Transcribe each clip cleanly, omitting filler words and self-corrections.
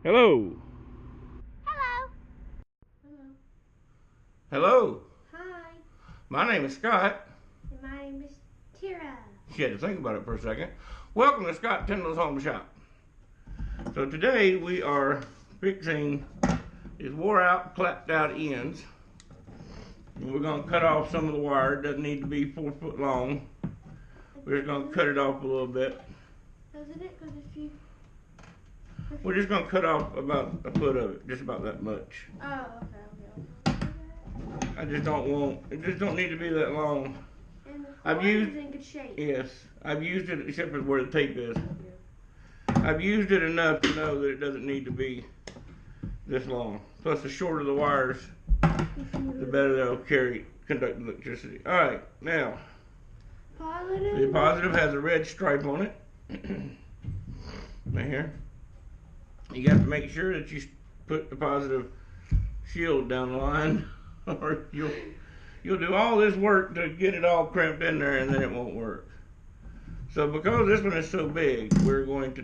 Hello. Hello. Hello. Hello. Hi. My name is Scott. And my name is Tera. She had to think about it for a second. Welcome to Scott Tyndall's Home Shop. So today we are fixing these wore out, clapped out ends. And we're going to cut off some of the wire. It doesn't need to be 4 foot long. We're just going to cut it off a little bit. Doesn't it? Because if you... We're just going to cut off about a foot of it, just about that much. Oh, okay. I just don't want, it just don't need to be that long. And the I've cord used, is in good shape. yes, I've used it except for where the tape is. I've used it enough to know that it doesn't need to be this long. Plus, the shorter the wires, the better they'll conduct electricity. All right, now Positive. the positive has a red stripe on it. Right here. You got to make sure that you put the positive shield down the line, or you'll do all this work to get it all crimped in there, and then it won't work. So because this one is so big, we're going to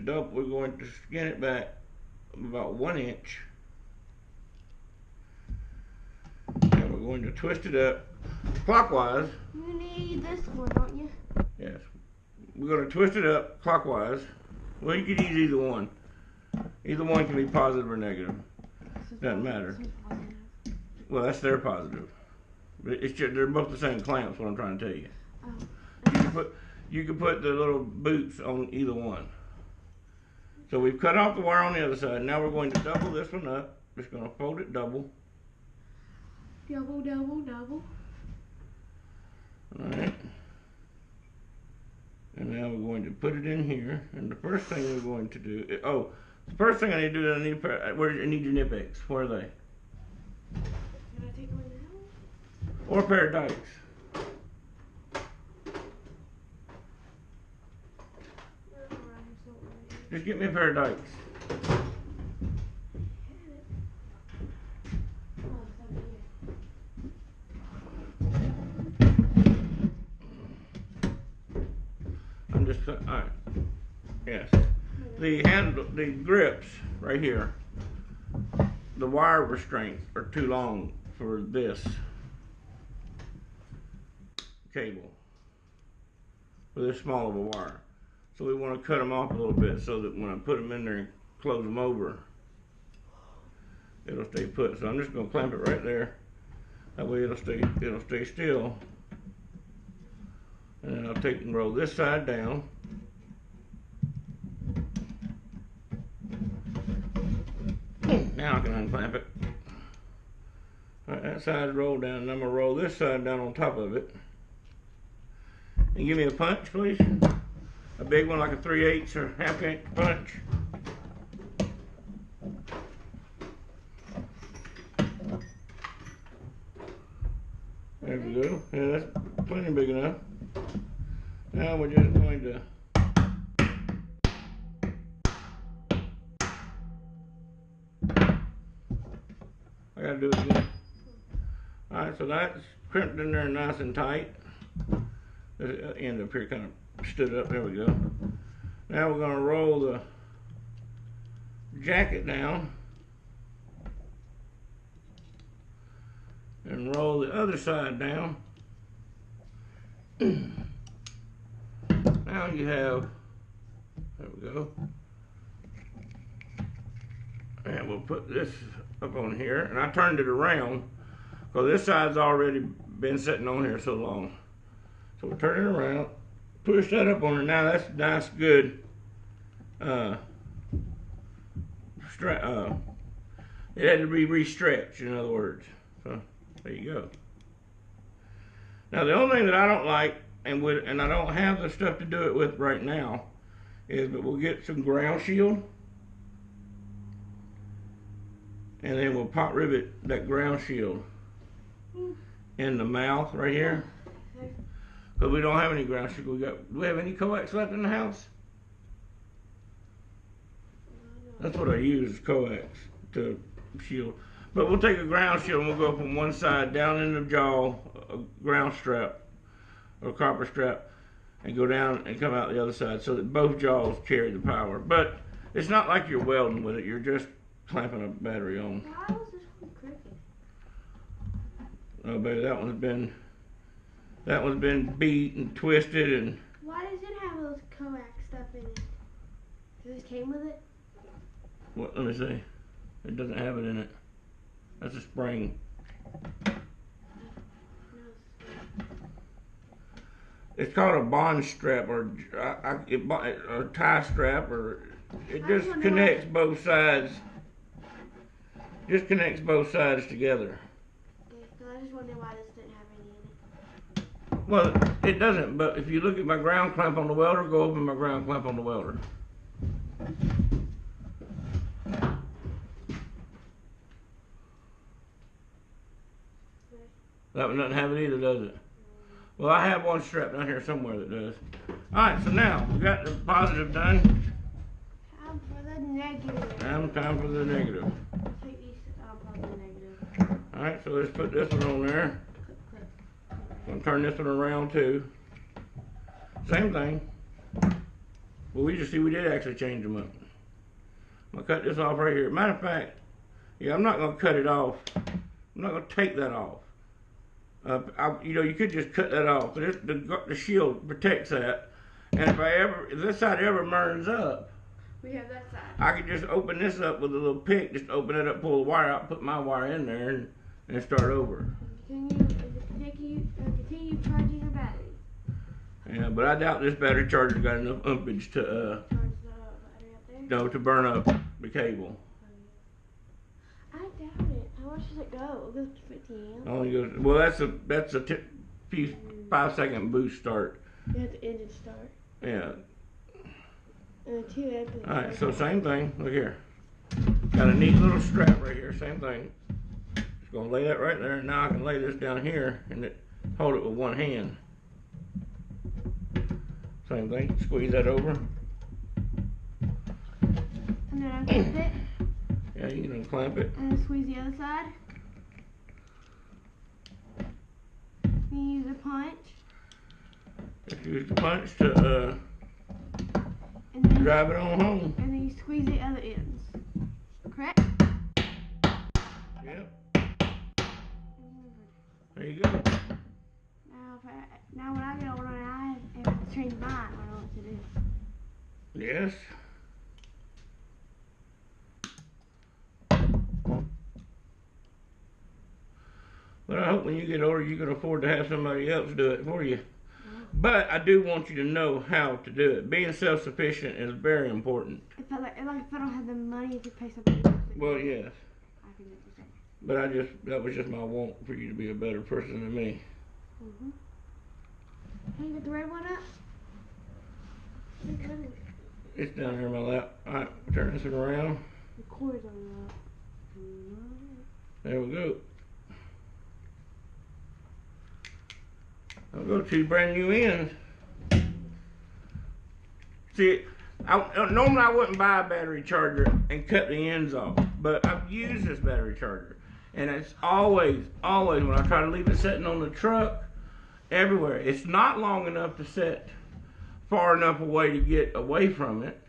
skin it back about 1 inch. And we're going to twist it up clockwise. You need this one, don't you? Yes. We're going to twist it up clockwise. Well, you could use either one. Either one can be positive or negative. Doesn't matter. Well, that's their positive. It's just, they're both the same clamps, what I'm trying to tell you. Oh. You can put the little boots on either one. So we've cut off the wire on the other side. Now we're going to double this one up. Just going to fold it double. Double, double, double. Alright. And now we're going to put it in here. And the first thing we're going to do, the first thing I need to do is I need your Nip-X. Where are they? Can I take them now? Or a pair of dikes. Just get me a pair of dikes. I'm just, alright. Yes. The grips right here, the wire restraints are too long for this cable, for this small of a wire. So we want to cut them off a little bit so that when I put them in there and close them over, it'll stay put. So I'm just going to clamp it right there. That way it'll stay still. And then I'll take and roll this side down. Now I can unclamp it. Alright, that side's rolled down, and I'm going to roll this side down on top of it. And give me a punch, please. A big one, like a 3/8 or ½ inch punch. There we go. Yeah, that's plenty big enough. Now we're just going to I gotta do it again. Alright, so that's crimped in there nice and tight. The end up here kind of stood up. There we go. Now we're going to roll the jacket down and roll the other side down. Now you have, there we go. And we'll put this up on here, and I turned it around because this side's already been sitting on here so long. So we'll turn it around, push that up on her. Now that's nice, good. It had to be re-stretched, in other words. So there you go. Now the only thing that I don't like, and I don't have the stuff to do it with right now, is that we'll get some ground shield, and then we'll pot rivet that ground shield in the mouth right here. But we don't have any ground shield. Do we have any coax left in the house? That's what I use, coax to shield. But we'll take a ground shield and we'll go from one side down in the jaw, a ground strap or copper strap, and go down and come out the other side so that both jaws carry the power. But it's not like you're welding with it. You're just clamping a battery on. Why was this one crooked? Oh, baby, that one's been beat and twisted and. Why does it have those coax stuff in it? Does this came with it? What? Let me see. It doesn't have it in it. That's a spring. It's called a bond strap or a tie strap, or it just connects both sides. Just connects both sides together. So I just wonder why this didn't have any in it. Well, it doesn't, but if you look at my ground clamp on the welder, go open my ground clamp on the welder. That one doesn't have it either, does it? Well, I have one strap down here somewhere that does. Alright, so now we got the positive done. Time for the negative. Now time for the negative. Take these out of the negative. Alright, so let's put this one on there. I'm going to turn this one around too. Same thing. Well, we did actually change them up. I'm going to cut this off right here. Matter of fact, yeah, I'm not going to cut it off. I'm not going to take that off. You could just cut that off, but the shield protects that. And if this side ever burns up, we have that side. I could just open this up with a little pick, just open it up, pull the wire out, put my wire in there, and start over. Continue charging your battery. Yeah, but I doubt this battery charger's got enough umpage to Charge the battery up there? no, to burn up the cable. I doubt it. How much does it go? It goes to 15 amps. Only goes well. That's a few 5-second boost start. You have the engine start. Yeah. And the 2 amp. All right. So same thing. Look here. Got a neat little strap right here. Same thing. Just gonna lay that right there. Now I can lay this down here and hold it with one hand. Same thing. Squeeze that over. And then I clamp it. Yeah, you can unclamp it. And then squeeze the other side. You use a punch. Just use the punch to drive it on home. And then you squeeze the other ends. Correct? Yep. There you go. Now when I get older and I have to change mine, I know what to do. Yes. But I hope when you get older you can afford to have somebody else do it for you. But I do want you to know how to do it. Being self-sufficient is very important. If I don't have the money to pay somebody else. Well, yes. I can do the same. But that was just my want for you to be a better person than me. Mm-hmm. Can you get the red one up? It's down here in my lap. Alright, turn this one around. The cord's on the There we go. I'll go to brand new ends. See, normally I wouldn't buy a battery charger and cut the ends off, but I've used this battery charger, and it's always when I try to leave it sitting on the truck, everywhere. It's not long enough to set far enough away to get away from it,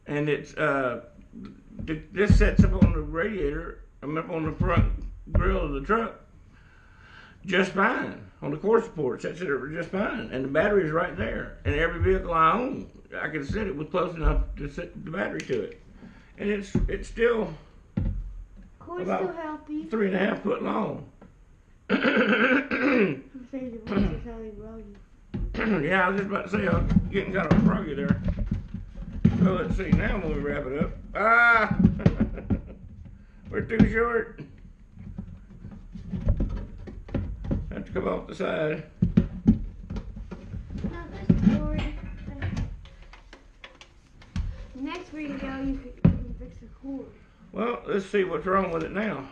and it's this sets up on the radiator. I'm up on the front grill of the truck, just fine. On the core support, sets it just fine, and the battery's right there. And every vehicle I own, I can set it with close enough to set the battery to it, and it's still about still healthy. 3.5 foot long. Yeah, I was just about to say I'm getting kind of froggy there. So let's see now when we wrap it up. We're too short. Have to come off the side. Next video, you can fix the cord. Well, let's see what's wrong with it now.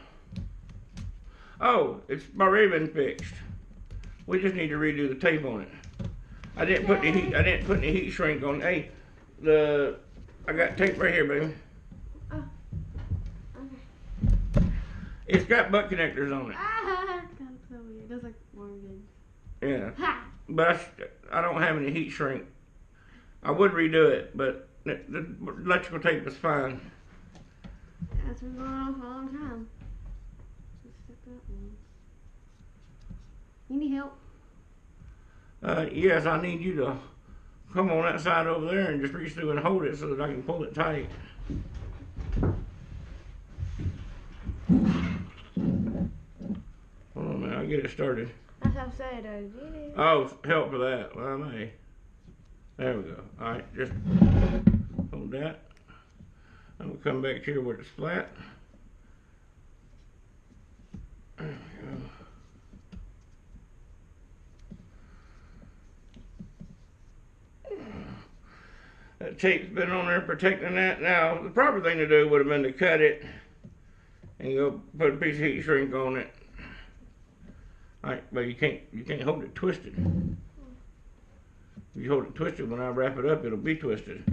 Oh, it's already been fixed. We just need to redo the tape on it. I didn't put any heat shrink on. Hey, I got tape right here, baby. Oh, okay. It's got butt connectors on it. That's so weird. That's like worm good. Yeah. Ha! But I don't have any heat shrink. I would redo it, but the electrical tape is fine. That's been going on for a long time. Just stick that one. You need help? Yes, I need you to come on that side over there and just reach through and hold it so that I can pull it tight. Hold on a minute, I'll get it started. That's how I said I did it. Oh, help for that. Well, I may. There we go. Alright, just hold that. I'm going to come back here where it's flat. There we go. That tape's been on there protecting that. Now, the proper thing to do would have been to cut it and go put a piece of heat shrink on it. Alright, but you can't hold it twisted. If you hold it twisted, when I wrap it up, it'll be twisted.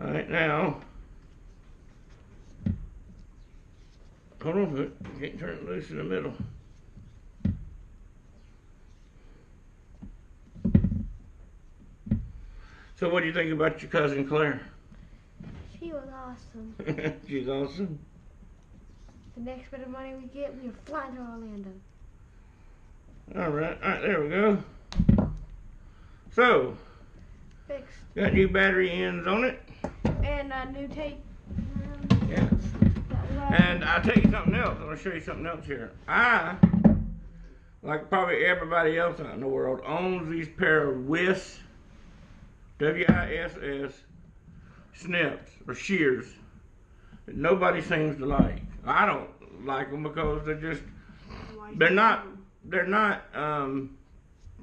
Alright, now, hold on to it. You can't turn it loose in the middle. So what do you think about your cousin Claire? She was awesome. She's awesome. The next bit of money we get, we're flying to Orlando. Alright, there we go. So, Fixed. got new battery ends on it. And new tape. Yes. And I'll tell you something else. I'm going to show you something else here. I, like probably everybody else out in the world, owns these pair of WISS, WISS, snips, or shears, that nobody seems to like. I don't like them because they're not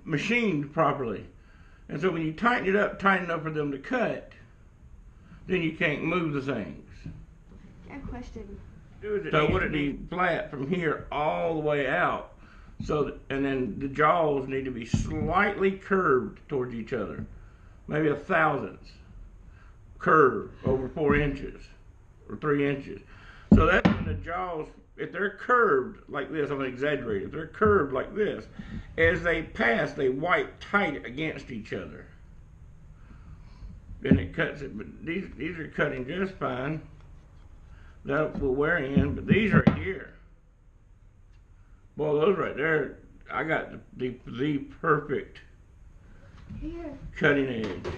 machined properly. And so when you tighten it up tight enough for them to cut, then you can't move the things. Good question. So would it be flat from here all the way out? So and then the jaws need to be slightly curved towards each other, maybe a thousandth curve over 4 inches or 3 inches. So that's when the jaws, if they're curved like this, I'm going to exaggerate. If they're curved like this, as they pass, they wipe tight against each other. Then it cuts it, but these are cutting just fine. That will wear in, but these right here, boy, those right there, I got the perfect cutting edge.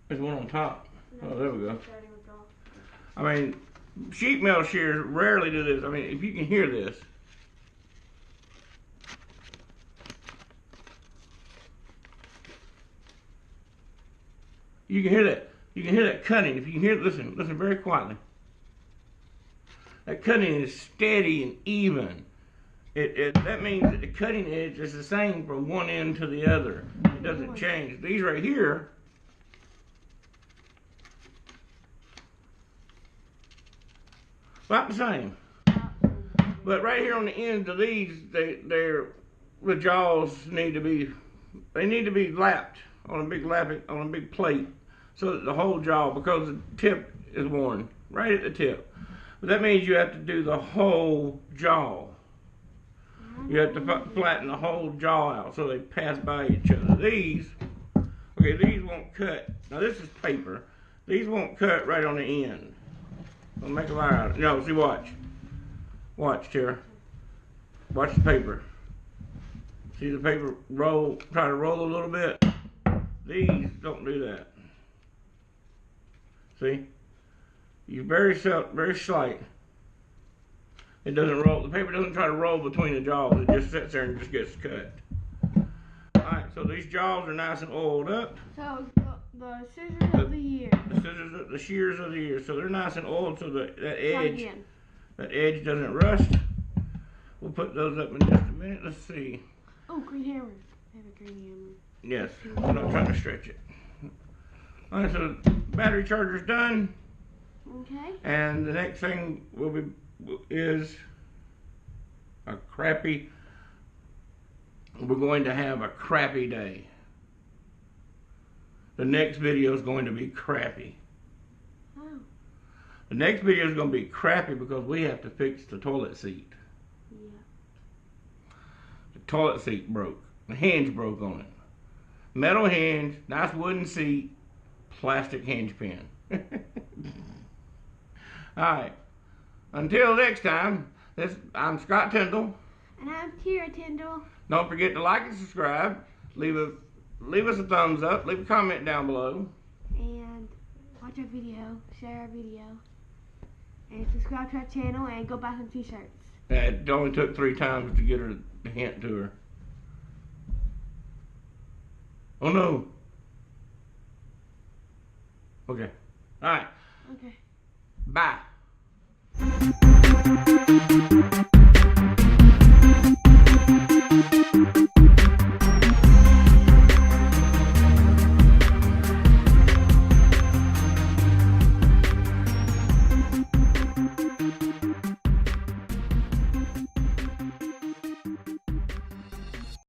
There's one on top. Oh, there we go. I mean, sheet metal shears rarely do this. I mean, if you can hear this. You can hear that. You can hear that cutting. If you can hear it, listen very quietly. That cutting is steady and even. That means that the cutting edge is the same from one end to the other. It doesn't change. These right here, about the same. But right here on the ends of these, the jaws need to be lapped on a big plate, so that the whole jaw, because the tip is worn right at the tip. But that means you have to do the whole jaw. You have to flatten the whole jaw out so they pass by each other. These won't cut. Now this is paper. These won't cut right on the end. I'll make a wire out of it. No, see, watch. Watch, Tera. Watch the paper. See the paper roll, try to roll a little bit? These don't do that. See? You very slight. It doesn't roll. The paper doesn't try to roll between the jaws. It just sits there and just gets cut. Alright, so these jaws are nice and oiled up. So the scissors of the year. The shears of the year. So they're nice and oiled so that edge doesn't rust. We'll put those up in just a minute. Let's see. Oh, green hammer. I have a green hammer. Yes, I'm not trying to stretch it. Alright, so the battery charger's done. Okay. And the next thing is a crappy, we're going to have a crappy day. The next video is going to be crappy. Oh. The next video is going to be crappy because we have to fix the toilet seat. Yeah. The toilet seat broke. The hinge broke on it. Metal hinge, nice wooden seat, plastic hinge pin. Alright. Until next time, I'm Scott Tyndall. And I'm Tera Tyndall. Don't forget to like and subscribe. Leave us a thumbs up. Leave a comment down below. And watch our video. Share our video. And subscribe to our channel and go buy some t-shirts. It only took 3 times to get her the hint to her. Oh no. Okay. Alright. Okay. Bye.